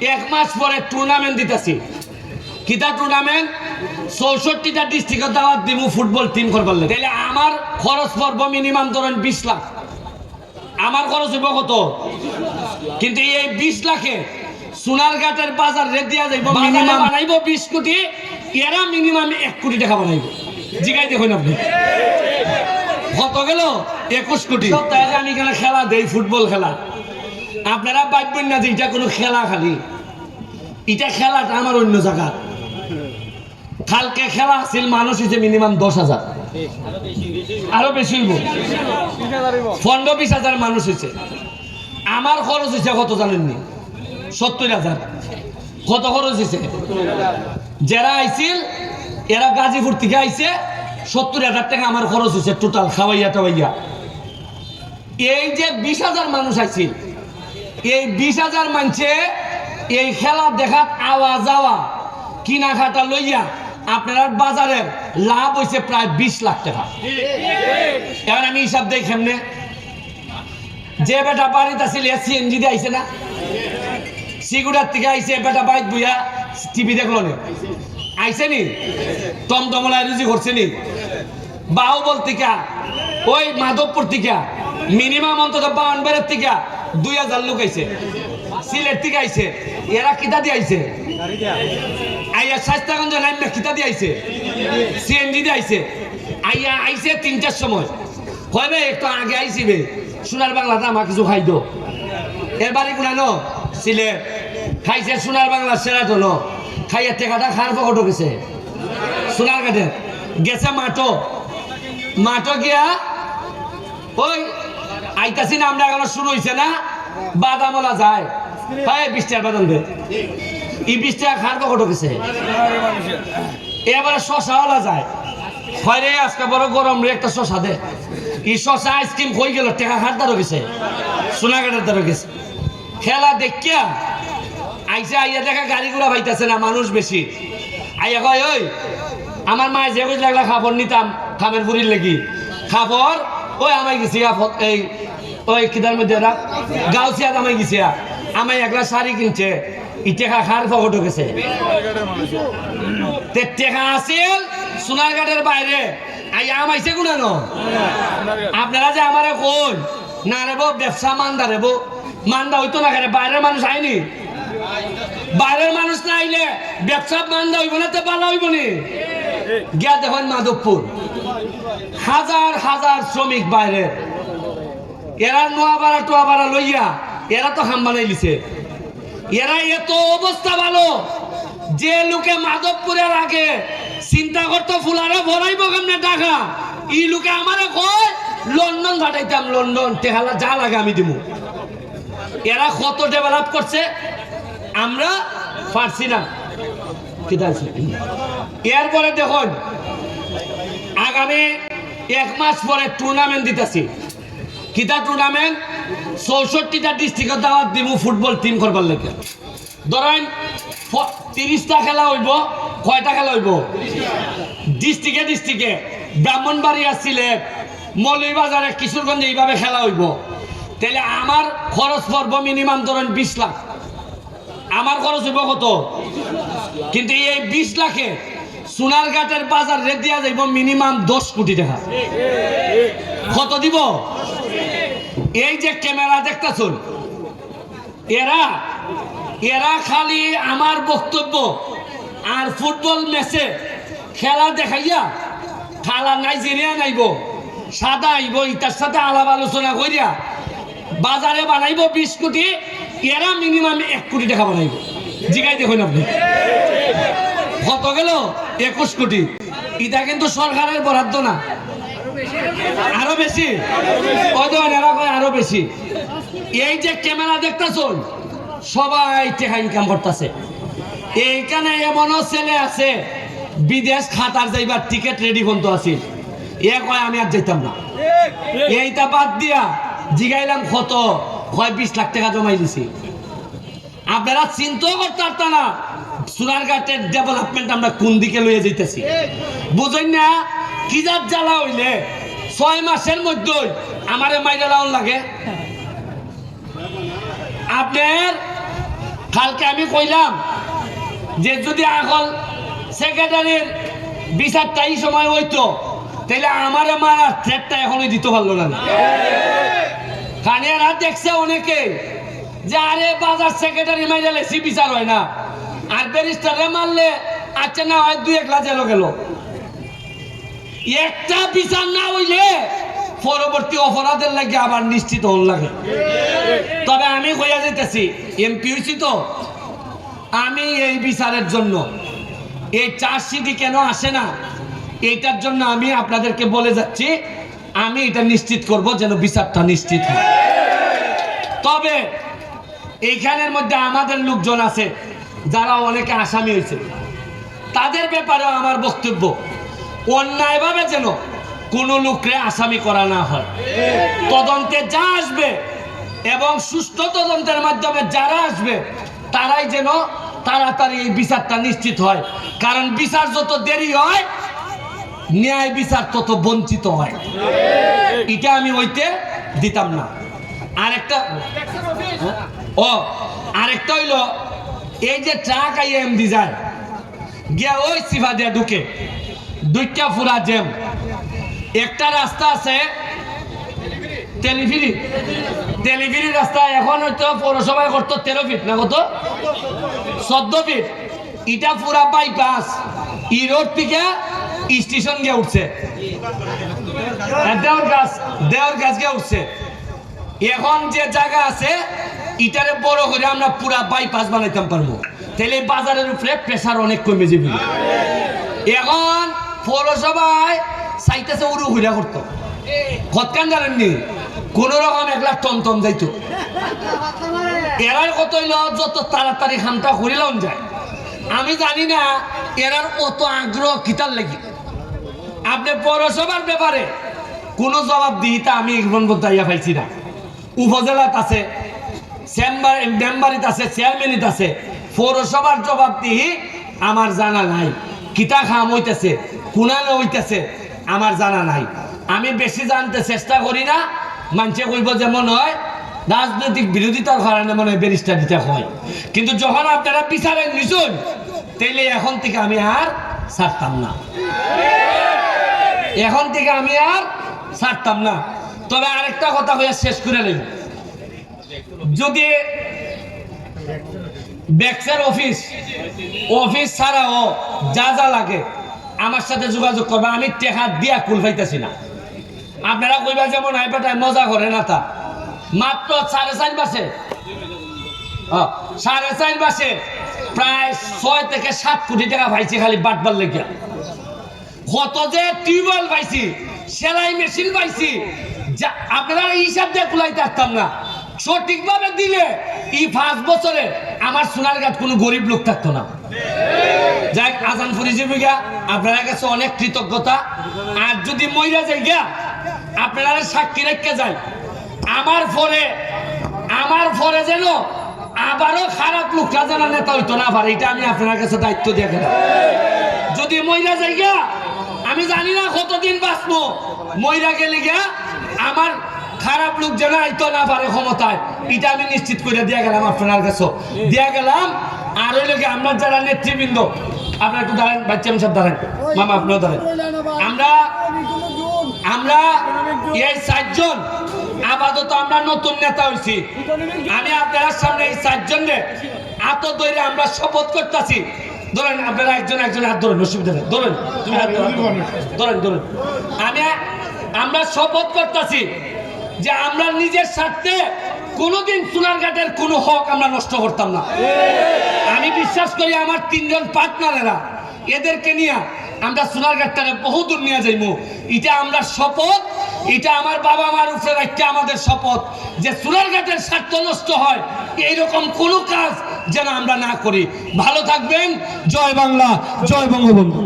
এক মাস পরে টুর্নামেন্ট দিতেছি। কিতা টুর্নামেন্ট? 64টা ডিস্ট্রিক্টে দাওয়াত দিমু ফুটবল টিম করবার লাগে। তাহলে আমার খরচ পড়বো মিনিমাম ধরেন 20 লাখ। আমার খরচ হইব কত? কিন্তু এই 20 লাখে সোনারঘাটের বাজার রেট দিয়া যাইব, মিনিমাম বানাইব 20 কোটি, এরা মিনিমাম 1 কোটি টাকা বানাইব। জিগাই দেখুন আপনি কত গেল? 21 কোটি। সপ্তাহে আমি এখানে খেলা দেই, ফুটবল খেলা। আপনারা ভাববেন না যে এটা কোনো খেলা, খালি এটা খেলাটা আমার অন্য জায়গা। কালকে খেলা আছিল, মানুষ হয়েছে মিনিমাম 10,000, আরো বেশি হইব, 15-20 হাজার মানুষ হয়েছে। আমার খরচ হয়েছে কত জানেননি? 70,000। কত খরচ হয়েছে? যারা আইছিল এরা গাজীপুর থেকে আইছে, 70,000 টাকা আমার খরচ হয়েছে টোটাল খাওয়াইয়া টাওয়াইয়া। এই যে 20,000 মানুষ আইছিল, এই 20,000 মানুষে এই খেলা দেখাত আওয়া যাওয়া কিনা খাটা লইয়া আপনার বাজারের লাভ হয়েছে প্রায় 20 লাখ টাকা। এবার আমি হিসাব দেই কেমনে? যে বেটা বাড়িতে আসছিল সিএনজি দিয়ে আইছে না, সিগুড়ার থেকে আইছে, বেটা বাইক বুয়া টিভি দেখলো না, আইছে নি? টমটমলায় রুজি করছে নি? বাহুবল থেকে, ওই মাধবপুর থেকে মিনিমাম অন্তত 52 থেকে 2,000 লোক আইছে। সিলেট থেকে আইছে, এরা কিতা দিয়ে আইছে? আইয়া স্বাস্থ্যগঞ্জ লাইন কিতা দিয়ে আইছে? সিএনজি দিয়ে আইছে। আইয়া আইছে 3টার সময়, কয়বে একটু আগে আইছি বে, সোনার বাংলাটা আমার কিছু খাই দো। এর বাড়ি কোনা ন? সিলেট। খাইছে সোনার বাংলা সেরাটন, খাইয়া টেকাটা খার পকটো গেছে সোনার ঘাটে, গেছে মাঠো গিয়া ওই আইতাছি না আমরা, এখন শুরু হয়েছে না, বাদামলা যায়, হয় 20 টাকা বাদাম দে, এই 20 টাকা খার পকটো গেছে। এবারে শশাওয়ালা যায়, হয় রে আজকে বড় গরম রে, একটা শশা দে। এই শশা আইসক্রিম কই গেল, টেকা খার দ্বারা গেছে, সোনাঘাটের দ্বারা গেছে। খেলা দেখিয়া আইসা, আইয়া দেখা গাড়ি ঘোড়া পাইতেছে না, মানুষ বেশি। আইয়া কয়, ওই আমার মায়ের যে কইস লাগলা খাবার নিতাম খামের বুড়ির লেগি, খাবার ওই আমায় গেছি এই ওই কিদার মধ্যে গাউছিয়া আমায় গেছি, আমায় একলা শাড়ি কিনছে, ই টেকা খার পকেটে গেছে। টেকা আসিল সোনারঘাটের বাইরে, আইয়া আমাইছে গুণানো। আপনারা যে আমারে কই না রেবো ব্যবসা মান্দা রেবো, মান্দা হইতো না, কেন বাইরের মানুষ আইনি? বাইরের মানুষ না আইলে ব্যবসা মান্দা হইব না, তো পালা হইব নি? গিয়া দেখেন মাধবপুর, হাজার হাজার শ্রমিক বাইরে, এরা নোয়াপাড়া টোয়াপাড়া লইয়া এরা তো খাম বানাই লিছে। এরা এত অবস্থা ভালো যে লোকে মাধবপুরের আগে চিন্তা করতো ফুলারে ভরাইব কেমনে টাকা, ই লোকে আমারে কয় লন্ডন ঘাটাইতাম, লন্ডন টেহালা যা লাগে আমি দিব। এরা কত ডেভেলপ করছে, আমরা পারছি না। এরপরে দেখুন, আগামী 1 মাস পরে টুর্নামেন্ট দিতেছি। কিতা টুর্নামেন্ট? 64টা ডিস্ট্রিক্টে দাওয়াত দিমু ফুটবল টিম করবার লাগে। ধরেন 30টা খেলা হইব। কয়টা খেলা হইব? ডিস্ট্রিক্টে ব্রাহ্মণবাড়িয়া, সিলেট, মৌলভীবাজারে, কিশোরগঞ্জে এইভাবে খেলা হইব। তাহলে আমার খরচ পড়বো মিনিমাম ধরেন 20 লাখ। আমার খরচ হইব কত? কিন্তু এই 20 লাখে সোনারঘাটের বাজার রেট দিয়া যাইব মিনিমাম 10 কোটি টাকা। কত দিব? এই যে ক্যামেরা দেখতেছুন, এরা খালি আমার বক্তব্য আর ফুটবল ম্যাচে খেলা দেখাইয়া, খেলা নাইজেরিয়া নাইব, সাদা আইব, ইটার সাথে আলাপ আলোচনা করিয়া বাজারে বানাইব 20 কোটি, এরা মিনিমাম 1 কোটি টাকা বানাইব। জিগাই দেখুন আপনি কত গেল? 21 কোটি। এটা কিন্তু সরকারের বরাদ্দ না, আরো বেশি। এরা কয় আরো বেশি। এই যে ক্যামেরা দেখতেছুন, সবাই টাকা ইনকাম করতেছে। এইখানে এমনও ছেলে আছে বিদেশ খাতার যাইবার টিকিট রেডি বন্ধ আছে, এ কয় আমি আর যাইতাম না। এইটা বাদ দিয়া জিগাইলাম কত, কয় 20 লাখ টাকা জমাই দিছি। আপনারা চিন্তাও করতে পারত না সোনারঘাটের ডেভেলপমেন্ট আমরা কোন দিকে লইয়া যাইতেছি। বুঝেন না? কি যার জ্বালা হইলে 6 মাসের মধ্যে আমারে মাইরা লাউন লাগে। আপনার কালকে আমি কইলাম যে যদি এখন সেক্রেটারির বিচারটা এই সময় হইতো তাহলে আমারে মারার থ্রেটটা এখনই দিতে পারলো না। খানিয়ারা দেখছে অনেকে যে আরে বাজার সেক্রেটারি মাইলে সি বিচার হয় না, আর ব্যারিস্টারে মারলে আচ্ছা না হয় 2-1 লাখ জেল গেল। একটা বিচার না হইলে পরবর্তী অপরাধের লাগে আবার নিশ্চিত হল লাগে। তবে আমি কইয়া যাইতেছি, এমপি হইছি তো আমি এই বিচারের জন্য, এই চার্জশিটই কেন আসে না এইটার জন্য আমি আপনাদেরকে বলে যাচ্ছি, আমি এটা নিশ্চিত করব যেন বিচারটা নিশ্চিত হয়। তবে এইখানের মধ্যে আমাদের লোকজন আছে যারা অনেকে আসামি হয়েছে, তাদের ব্যাপারেও আমার বক্তব্য অন্যায়ভাবে যেন কোনো লোকরে আসামি করা না হয়। তদন্তে যা আসবে এবং সুষ্ঠু তদন্তের মাধ্যমে যারা আসবে তারাই যেন তাড়াতাড়ি এই বিচারটা নিশ্চিত হয়, কারণ বিচার যত দেরি হয় ন্যায় বিচার তত বঞ্চিত হয়। এটা আমি হইতে দিতাম না। আরেকটা হইল এই যে ট্রাক আইয়ে এমডি যায় গিয়া ওই সিফা দিয়ে ঢুকে 2টা পুরা জ্যাম। একটা রাস্তা আছে তেলিফিরি রাস্তা, এখন হয়তো পৌরসভায় করতো 13 ফিট না কত 14 ফিট। এটা পুরা বাইপাস ই রোড থেকে স্টেশন গিয়ে উঠছে, দেওয়ার গাছ গিয়ে উঠছে। এখন যে জায়গা আছে এটারে বড় করে আমরা পুরা বাইপাস বানাইতাম পারবো, তাহলে বাজারের উপরে প্রেসার অনেক কমে যাবে। এখন পৌরসভায় চাইতেছে উড়ু ঘুরা করতো, কতখান জানেননি, কোন রকম 1 লাখ টন যাইতো। এরার কত হইল যত তাড়াতাড়ি খামটা করিলাম যায়। আমি জানি না এরার অত আগ্রহ কিতার লাগি। আপনি পৌরসভার ব্যাপারে কোনো জবাব দিইতা আমি দাইয়া পাইছি না। উপজেলাত আছে, মেম্বারিত আছে, চেয়ারম্যানিত আছে, পৌরসভার জবাব দিই আমার জানা নাই। কিতা খাম হইতেছে কুনানো হইতেছে আমার জানা নাই। আমি বেশি জানতে চেষ্টা করি না। মানুষে কইব যেমন হয় রাজনৈতিক বিরোধিতার কারণে মনে হয় ব্যারিস্টার দিতে হয়, কিন্তু যখন আপনারা বিচারে নিছুন তাইলে এখন থেকে আমি আর ছাড়তাম না, এখন থেকে আমি আর ছাড়তাম না। তবে আরেকটা কথা হইয়া শেষ করে নেই, যদি ব্যাক্সের অফিস ছাড়াও যা যা লাগে আমার সাথে যোগাযোগ করবে। আমি টেকা দিয়া কুল পাইতেছি না। আপনারা কইবা যেমন আইপাটায় মজা করে না, তা মাত্র 4.5 মাসে 4.5 মাসে প্রায় 6 থেকে 7 কোটি টাকা পাইছি খালি বাটবার লেগে। কত যে টিউবওয়েল পাইছি, সেলাই মেশিন পাইছি, যা আপনারা হিসাব দিয়ে কুলাইতে পারতাম না। সঠিকভাবে দিলে এই 5 বছরে আমার সোনারঘাট কোনো গরিব লোক থাকতো না। যাই আজান ফুরি যাবে গা, আপনার কাছে অনেক কৃতজ্ঞতা। আর যদি মইরা যাই গা আপনারা সাক্ষী রেখে যায়, আমার পরে যেন আবারও খারাপ লোকরা যেন নেতা হইতো না পারে, এটা আমি আপনার কাছে দায়িত্ব দিয়ে গেলাম। যদি মইরা যাই গা আমি জানি না কতদিন বাঁচবো, মইরা গেলে গা আমার খারাপ লোক যেন আইতো না পারে ক্ষমতায়, এটা আমি নিশ্চিত করে দিয়ে গেলাম আপনার কাছে দিয়ে গেলাম। আর ওই লোকে আমরা যারা নেতৃবৃন্দ, আপনারা একটু দাঁড়ান, বাচ্চা সব দাঁড়ান, মামা আপনিও দাঁড়ান। আমরা এই 4 জন আপাতত আমরা নতুন নেতা হয়েছি। আমি আপনার সামনে এই 4 জনে এত ধরে আমরা শপথ করতেছি। ধরেন আপনারা একজন হাত ধরেন, অসুবিধা নেই, ধরেন ধরেন। আমরা শপথ করতেছি যে আমরা নিজের স্বার্থে কোনোদিন সোনারঘাটের কোনো হক আমরা নষ্ট করতাম না। আমি বিশ্বাস করি আমার 3 জন পার্টনারেরা এদেরকে নিয়ে আমরা সোনারঘাটটারে বহুদূর নিয়ে যাইব। এটা আমরা শপথ, এটা আমার বাবা মার উপরে রাখতে আমাদের শপথ যে সোনারঘাটের স্বার্থ নষ্ট হয় এইরকম কোনো কাজ যেন আমরা না করি। ভালো থাকবেন। জয় বাংলা, জয় বঙ্গবন্ধু।